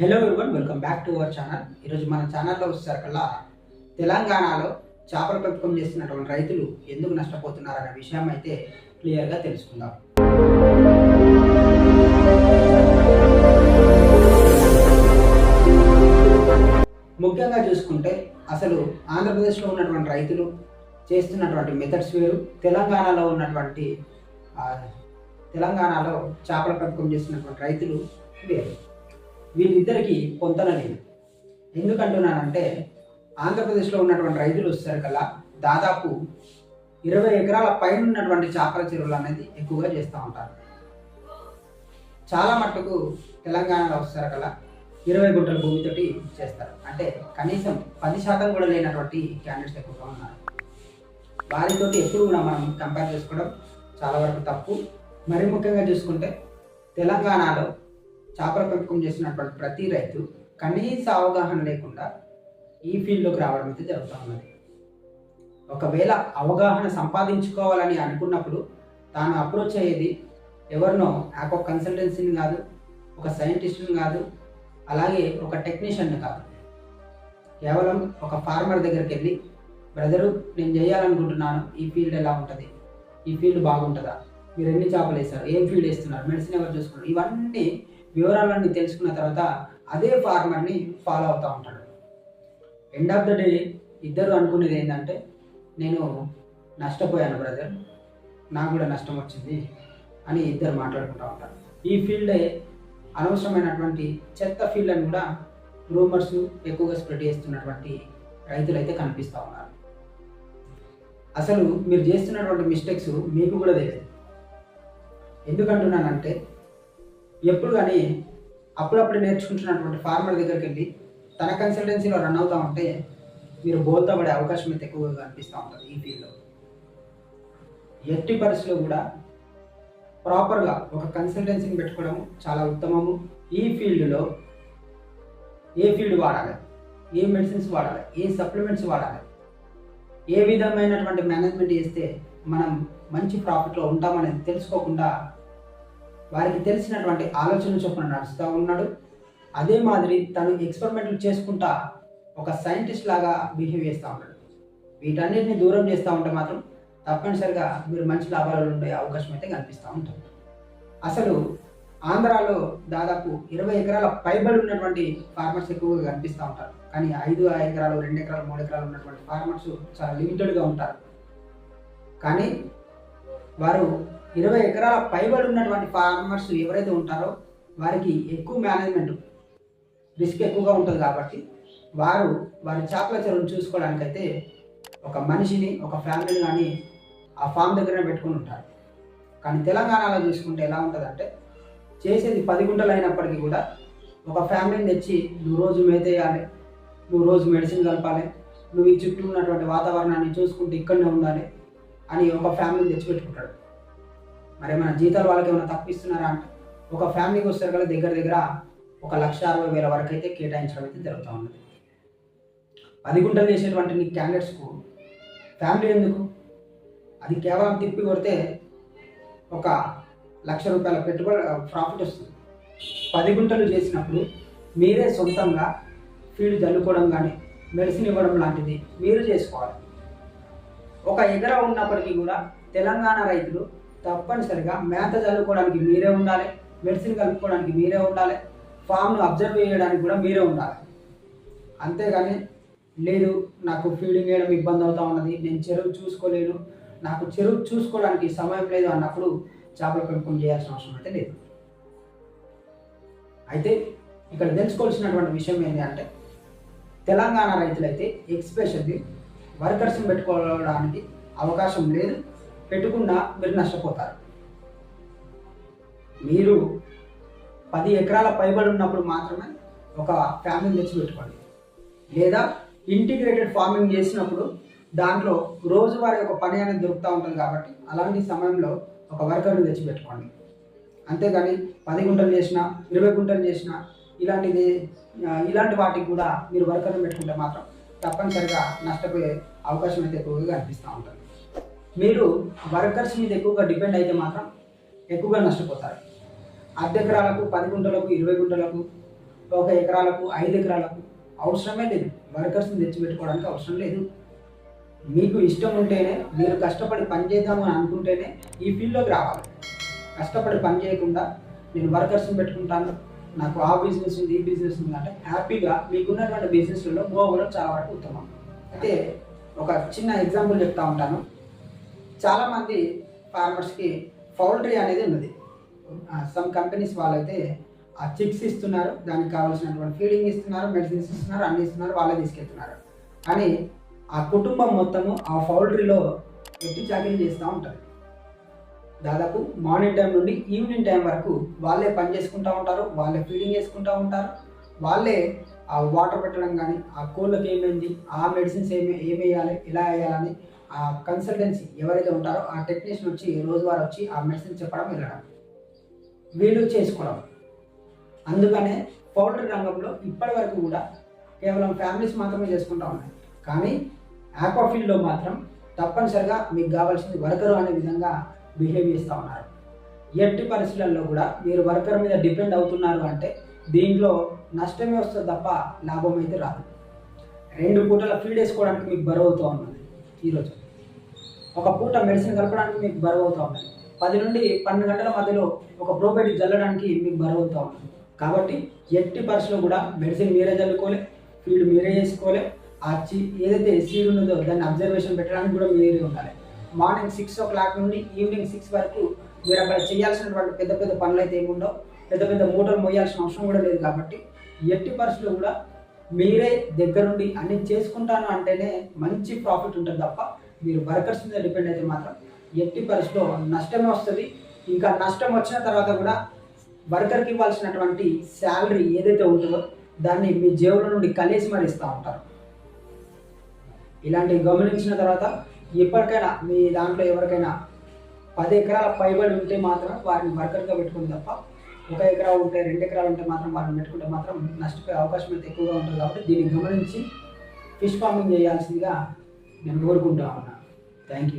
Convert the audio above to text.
Hello everyone, welcome back to our channel. ఈరోజు మన ఛానల్లో వచ్చేసరికల్లా తెలంగాణలో చేపల పెంపకం చేస్తున్నటువంటి రైతులు ఎందుకు నష్టపోతున్నారనే విషయం అయితే క్లియర్గా తెలుసుకుందాం. ముఖ్యంగా చూసుకుంటే అసలు ఆంధ్రప్రదేశ్లో ఉన్నటువంటి రైతులు చేస్తున్నటువంటి మెథడ్స్ వేరు, తెలంగాణలో చేపల పెంపకం చేస్తున్నటువంటి రైతులు వేరు. వీళ్ళిద్దరికీ పొంతన లేదు. ఎందుకంటున్నానంటే ఆంధ్రప్రదేశ్లో ఉన్నటువంటి రైతులు వచ్చేసరికల్లా దాదాపు 20 ఎకరాల పైన ఉన్నటువంటి చేపల చెరువులు అనేది ఎక్కువగా చేస్తూ ఉంటారు. చాలా మట్టుకు తెలంగాణలో వచ్చేసరికల్లా 20 గుంటల భూమితోటి చేస్తారు. అంటే కనీసం 10% కూడా లేనటువంటి క్యాండిడేట్స్ ఎక్కువగా ఉన్నారు. వారితోటి ఎప్పుడు కూడా మనం కంపేర్ చేసుకోవడం చాలా వరకు తప్పు. మరి ముఖ్యంగా చూసుకుంటే తెలంగాణలో చేపల పెంపకం చేసినటువంటి ప్రతి రైతు కనీస అవగాహన లేకుండా ఈ ఫీల్డ్లోకి రావడం అయితే జరుగుతూ ఉన్నది. ఒకవేళ అవగాహన సంపాదించుకోవాలని అనుకున్నప్పుడు తాను అప్రోచ్ అయ్యేది ఎవరినో, ఒక కన్సల్టెన్సీని కాదు, ఒక సైంటిస్ట్ని కాదు, అలాగే ఒక టెక్నీషియన్ని కాదు. కేవలం ఒక ఫార్మర్ దగ్గరికి వెళ్ళి, బ్రదరు నేను చేయాలనుకుంటున్నాను, ఈ ఫీల్డ్ ఎలా ఉంటుంది, ఈ ఫీల్డ్ బాగుంటుందా, మీరు ఎన్ని చేపలు వేస్తారు, ఏం ఫీల్డ్ వేస్తున్నారు, మెడిసిన్ ఎవరు చూసుకున్నారు, ఇవన్నీ వివరాలన్నీ తెలుసుకున్న తర్వాత అదే ఫార్మర్ని ఫాలో అవుతూ ఉంటాడు. ఎండ్ ఆఫ్ ద డే ఇద్దరు అనుకునేది ఏంటంటే, నేను నష్టపోయాను బ్రదర్, నాకు కూడా నష్టం వచ్చింది అని ఇద్దరు మాట్లాడుకుంటూ ఉంటారు. ఈ ఫీల్డే అనవసరమైనటువంటి చెత్త ఫీల్డ్ అని కూడా రూమర్స్ ఎక్కువగా స్ప్రెడ్ చేస్తున్నటువంటి రైతులు అయితే కనిపిస్తూ ఉన్నారు. అసలు మీరు చేస్తున్నటువంటి మిస్టేక్స్ మీకు కూడా తెలియదు. ఎందుకంటున్నానంటే ఎప్పుడు కానీ అప్పుడప్పుడు నేర్చుకుంటున్నటువంటి ఫార్మర్ దగ్గరికి వెళ్ళి తన కన్సల్టెన్సీలో రన్ అవుతూ ఉంటే మీరు బోల్తా పడే అవకాశం అయితే ఎక్కువగా కనిపిస్తూ ఉంటుంది. ఈ ఫీల్డ్లో ఎట్టి పరిస్థితుల్లో కూడా ప్రాపర్గా ఒక కన్సల్టెన్సీని పెట్టుకోవడం చాలా ఉత్తమము. ఈ ఫీల్డ్లో ఏ ఫీల్డ్ వాడాలి, ఏ మెడిసిన్స్ వాడాలి, ఏ సప్లిమెంట్స్ వాడాలి, ఏ విధమైనటువంటి మేనేజ్మెంట్ చేస్తే మనం మంచి ప్రాఫిట్లో ఉంటామనేది తెలుసుకోకుండా వారికి తెలిసినటువంటి ఆలోచన చొప్పున నడుస్తూ ఉన్నాడు. అదే మాదిరి తను ఎక్స్పెరిమెంట్లు చేసుకుంటా ఒక సైంటిస్ట్ లాగా బిహేవ్ చేస్తూ ఉన్నాడు. వీటన్నిటిని దూరం చేస్తూ ఉంటే మాత్రం తప్పనిసరిగా మీరు మంచి లాభాలు ఉండే అవకాశం అయితే కనిపిస్తూ ఉంటుంది. అసలు ఆంధ్రాలో దాదాపు 20 ఎకరాల పైబడి ఉన్నటువంటి ఫార్మర్స్ ఎక్కువగా కనిపిస్తూ ఉంటారు. కానీ 5 ఎకరాలు, 2 ఎకరాలు, 3 ఎకరాలు ఉన్నటువంటి ఫార్మర్స్ చాలా లిమిటెడ్గా ఉంటారు. కానీ వారు 20 ఎకరాల పైబడి ఉన్నటువంటి ఫార్మర్స్ ఎవరైతే ఉంటారో వారికి ఎక్కువ మేనేజ్మెంట్ రిస్క్ ఎక్కువగా ఉంటుంది. కాబట్టి వారి చేపల చెరువును చూసుకోవడానికైతే ఒక మనిషిని, ఒక ఫ్యామిలీని కానీ ఆ ఫామ్ దగ్గరనే పెట్టుకుని ఉంటారు. కానీ తెలంగాణలో చూసుకుంటే ఎలా ఉంటుందంటే, చేసేది 10 గుంటలు అయినప్పటికీ కూడా ఒక ఫ్యామిలీని తెచ్చి నువ్వు రోజు మేతేయాలి, నువ్వు రోజు మెడిసిన్ కలపాలి, నువ్వు ఈ చుట్టూ ఉన్నటువంటి వాతావరణాన్ని చూసుకుంటూ ఇక్కడనే ఉండాలి అని ఒక ఫ్యామిలీని తెచ్చిపెట్టుకుంటాడు. మరి ఏమైనా జీతాలు వాళ్ళకి ఏమైనా తప్పిస్తున్నారా అంటే, ఒక ఫ్యామిలీకి వస్తారు కదా దగ్గర 1,60,000 వరకు అయితే కేటాయించడం అయితే జరుగుతూ ఉన్నది. 10 గుంటలు చేసేటువంటి క్యాండిడేట్స్కు ఫ్యామిలీ ఎందుకు? అది కేవలం తిప్పి కొడితే 1,00,000 రూపాయల పెట్టుబడి ప్రాఫిట్ వస్తుంది. 10 గుంటలు చేసినప్పుడు మీరే సొంతంగా ఫీడ్ జల్లుకోవడం కానీ, మెడిసిన్ ఇవ్వడం లాంటిది మీరు చేసుకోవాలి. 1 ఎకరా ఉన్నప్పటికీ కూడా తెలంగాణ రైతులు తప్పనిసరిగా మేత చల్లుకోవడానికి మీరే ఉండాలి, మెడిసిన్ కలుపుకోవడానికి మీరే ఉండాలి, ఫామ్ను అబ్జర్వ్ చేయడానికి కూడా మీరే ఉండాలి. అంతేగాని లేదు నాకు ఫీడింగ్ వేయడం ఇబ్బంది అవుతూ ఉన్నది, నేను చెరువు చూసుకోలేను, నాకు చెరువు చూసుకోవడానికి సమయం లేదు అన్నప్పుడు చేపల పెంపకం చేయాల్సిన అవసరం అయితే లేదు. అయితే ఇక్కడ తెలుసుకోవాల్సినటువంటి విషయం ఏంటి అంటే, తెలంగాణ రైతులైతే ఎక్స్పెషల్లీ వర్కర్స్ని పెట్టుకోవడానికి అవకాశం లేదు. పెట్టుకున్నా మీరు నష్టపోతారు. మీరు 10 ఎకరాల పైబడి ఉన్నప్పుడు మాత్రమే ఒక ఫ్యామిలీని తెచ్చి పెట్టుకోండి. లేదా ఇంటిగ్రేటెడ్ ఫార్మింగ్ చేసినప్పుడు దాంట్లో రోజువారీ ఒక పని అనేది దొరుకుతూ ఉంటుంది. కాబట్టి అలాంటి సమయంలో ఒక వర్కర్ని తెచ్చి పెట్టుకోండి. అంతేగాని 10 గుంటలు చేసినా, 20 గుంటలు చేసినా ఇలాంటి వాటికి కూడా మీరు వర్కర్ని పెట్టుకుంటే మాత్రం తప్పనిసరిగా నష్టపోయే అవకాశం అయితే ఎక్కువగా కనిపిస్తూ ఉంటుంది. మీరు వర్కర్స్ మీద ఎక్కువగా డిపెండ్ అయితే మాత్రం ఎక్కువగా నష్టపోతారు. 10 ఎకరాలకు, 10 గుంటలకు, 20 గుంటలకు 1 ఎకరాలకు 5 ఎకరాలకు అవసరమే లేదు. వర్కర్స్ని తెచ్చిపెట్టుకోవడానికి అవసరం లేదు. మీకు ఇష్టం ఉంటేనే, మీరు కష్టపడి పని చేద్దాము అని అనుకుంటేనే ఈ ఫీల్డ్లోకి రావాలి. కష్టపడి పని చేయకుండా నేను వర్కర్స్ని పెట్టుకుంటాను, నాకు ఆ బిజినెస్ ఉంది ఈ బిజినెస్ ఉంది అంటే హ్యాపీగా మీకున్నటువంటి బిజినెస్లలో మూవ్ అవ్వడం చాలా వరకు ఉత్తమం. అయితే ఒక చిన్న ఎగ్జాంపుల్ చెప్తా ఉంటాను. చాలామంది ఫార్మర్స్కి పౌల్ట్రీ అనేది ఉన్నది. సమ్ కంపెనీస్ వాళ్ళైతే ఆ చిక్స్ ఇస్తున్నారు, దానికి కావాల్సినటువంటి ఫీడింగ్ ఇస్తున్నారు, మెడిసిన్స్ ఇస్తున్నారు, అన్నీ ఇస్తున్నారు, వాళ్ళే తీసుకెళ్తున్నారు. కానీ ఆ కుటుంబం మొత్తము ఆ పౌల్ట్రీలో ఎట్టి చాకిరీ చేస్తూ ఉంటుంది. దాదాపు మార్నింగ్ టైం నుండి ఈవినింగ్ టైం వరకు వాళ్ళే పని చేసుకుంటూ ఉంటారు, వాళ్ళే ఫీడింగ్ చేసుకుంటూ ఉంటారు, వాళ్ళే ఆ వాటర్ పెట్టడం కానీ, ఆ కోళ్ళకి ఏమైంది, ఆ మెడిసిన్స్ ఏమి వేయాలి, ఎలా వేయాలని ఆ కన్సల్టెన్సీ ఎవరైతే ఉంటారో ఆ టెక్నీషియన్ వచ్చి రోజువారీ వచ్చి ఆ మెడిసిన్ చెప్పడం వెళ్ళడం వీళ్ళు చేసుకోవడం. అందుకనే పౌల్ట్రీ రంగంలో ఇప్పటి వరకు కూడా కేవలం ఫ్యామిలీస్ మాత్రమే చేసుకుంటూ ఉన్నాయి. కానీ ఆక్వా ఫీల్డ్లో మాత్రం తప్పనిసరిగా మీకు కావాల్సింది వర్కరు అనే విధంగా బిహేవ్ చేస్తూ ఉన్నారు. ఎట్టి పరిస్థితులలో కూడా మీరు వర్కర్ మీద డిపెండ్ అవుతున్నారు అంటే దీంట్లో నష్టమే వస్తుంది తప్ప లాభం అయితే రాదు. 2 పూటల ఫీడ్ వేసుకోవడానికి మీకు బరువు అవుతూ ఉన్నది. ఈరోజు ఒక పూట మెడిసిన్ కలపడానికి మీకు బరువు అవుతూ ఉన్నది. 10 నుండి 12 గంటల మధ్యలో ఒక ప్రోబయోటిక్ జల్లడానికి మీకు బరువు అవుతూ ఉంటుంది. కాబట్టి ఎట్టి పరిస్థితుల్లో కూడా మెడిసిన్ మీరే చల్లుకోలే, ఫీడ్ మీరే చేసుకోలే, ఆ ఏదైతే సీడ్ ఉన్నదో దాన్ని అబ్జర్వేషన్ పెట్టడానికి కూడా మీరే ఉండాలి. మార్నింగ్ 6 o'clock నుండి ఈవినింగ్ 6 వరకు మీరు అక్కడ చేయాల్సినటువంటి పెద్ద పెద్ద పనులు అయితే ఏముండవు, పెద్ద పెద్ద మూటలు మోయాల్సిన అవసరం కూడా లేదు. కాబట్టి ఎట్టి పరిస్థితుల్లో కూడా మీరే దగ్గరుండి అన్ని చేసుకుంటాను అంటేనే మంచి ప్రాఫిట్ ఉంటుంది తప్ప మీరు వర్కర్స్ మీద డిపెండ్ అయితే మాత్రం ఎట్టి పరిస్థితిలో నష్టమే వస్తుంది. ఇంకా నష్టం వచ్చిన తర్వాత కూడా వర్కర్కి ఇవ్వాల్సినటువంటి శాలరీ ఏదైతే ఉంటుందో దాన్ని మీ జేబుల నుండి కలిసి మరి ఇస్తూ ఉంటారు. ఇలాంటివి గమనించిన తర్వాత ఇప్పటికైనా మీ దాంట్లో ఎవరికైనా 10 ఎకరాల పైబడి ఉంటే మాత్రం వారిని వర్కర్గా పెట్టుకుంది తప్ప 1 ఎకరా ఉంటే 2 ఎకరాలు ఉంటే మాత్రం వారిని పెట్టుకుంటే మాత్రం నష్టపోయే అవకాశం అయితే ఎక్కువగా ఉంటుంది. కాబట్టి దీన్ని గమనించి ఫిష్ ఫార్మింగ్ చేయాల్సిందిగా నేను కోరుకుంటా ఉన్నాను. Thank you.